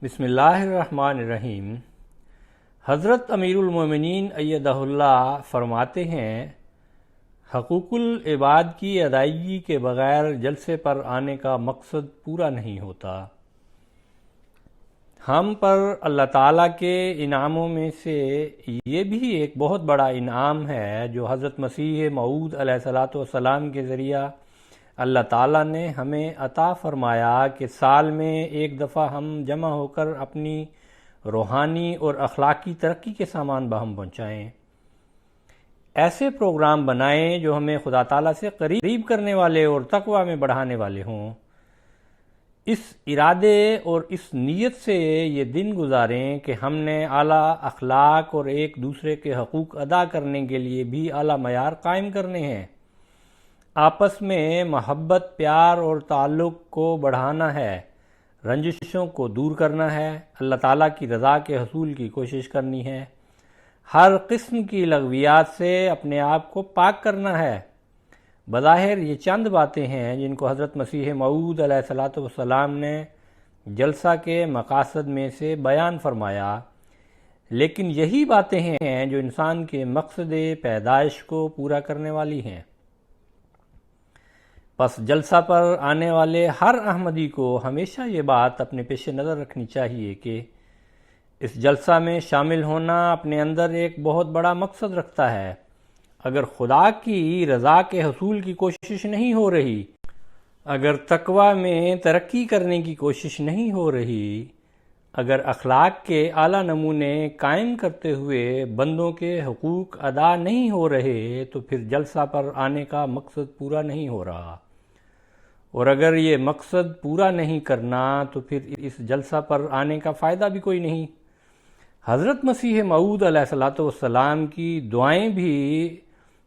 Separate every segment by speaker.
Speaker 1: بسم اللہ الرحمن الرحیم۔ حضرت امیر المومنین ایدہ اللہ فرماتے ہیں، حقوق العباد کی ادائیگی کے بغیر جلسے پر آنے کا مقصد پورا نہیں ہوتا۔ ہم پر اللہ تعالیٰ کے انعاموں میں سے یہ بھی ایک بہت بڑا انعام ہے جو حضرت مسیح موعود علیہ الصلوۃ والسلام کے ذریعہ اللہ تعالیٰ نے ہمیں عطا فرمایا کہ سال میں ایک دفعہ ہم جمع ہو کر اپنی روحانی اور اخلاقی ترقی کے سامان باہم پہنچائیں، ایسے پروگرام بنائیں جو ہمیں خدا تعالیٰ سے قریب کرنے والے اور تقویٰ میں بڑھانے والے ہوں۔ اس ارادے اور اس نیت سے یہ دن گزاریں کہ ہم نے اعلیٰ اخلاق اور ایک دوسرے کے حقوق ادا کرنے کے لیے بھی اعلیٰ معیار قائم کرنے ہیں، آپس میں محبت، پیار اور تعلق کو بڑھانا ہے، رنجشوں کو دور کرنا ہے، اللہ تعالیٰ کی رضا کے حصول کی کوشش کرنی ہے، ہر قسم کی لغویات سے اپنے آپ کو پاک کرنا ہے۔ بظاہر یہ چند باتیں ہیں جن کو حضرت مسیح موعود علیہ الصلوۃ والسلام نے جلسہ کے مقاصد میں سے بیان فرمایا، لیکن یہی باتیں ہیں جو انسان کے مقصد پیدائش کو پورا کرنے والی ہیں۔ پس جلسہ پر آنے والے ہر احمدی کو ہمیشہ یہ بات اپنے پیش نظر رکھنی چاہیے کہ اس جلسہ میں شامل ہونا اپنے اندر ایک بہت بڑا مقصد رکھتا ہے۔ اگر خدا کی رضا کے حصول کی کوشش نہیں ہو رہی، اگر تقویٰ میں ترقی کرنے کی کوشش نہیں ہو رہی، اگر اخلاق کے اعلیٰ نمونے قائم کرتے ہوئے بندوں کے حقوق ادا نہیں ہو رہے تو پھر جلسہ پر آنے کا مقصد پورا نہیں ہو رہا، اور اگر یہ مقصد پورا نہیں کرنا تو پھر اس جلسہ پر آنے کا فائدہ بھی کوئی نہیں۔ حضرت مسیح موعود علیہ الصلوۃ والسلام کی دعائیں بھی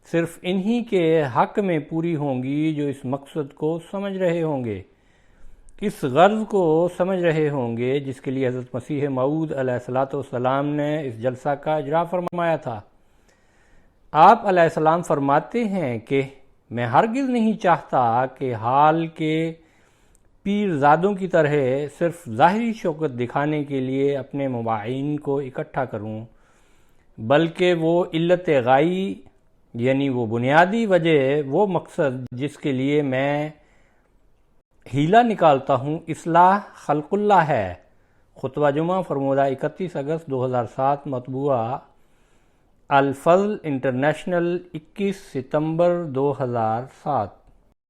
Speaker 1: صرف انہی کے حق میں پوری ہوں گی جو اس مقصد کو سمجھ رہے ہوں گے، اس غرض کو سمجھ رہے ہوں گے جس کے لیے حضرت مسیح موعود علیہ الصلوۃ والسلام نے اس جلسہ کا اجرا فرمایا تھا۔ آپ علیہ السلام فرماتے ہیں کہ میں ہرگز نہیں چاہتا کہ حال کے پیرزادوں کی طرح صرف ظاہری شوکت دکھانے کے لیے اپنے مباحین کو اکٹھا کروں، بلکہ وہ علت غائی یعنی وہ بنیادی وجہ، وہ مقصد جس کے لیے میں ہیلہ نکالتا ہوں، اصلاح خلق اللہ ہے۔ خطبہ جمعہ فرمودہ 31 اگست 2007، مطبوعہ الفضل انٹرنیشنل، 21 ستمبر 2007۔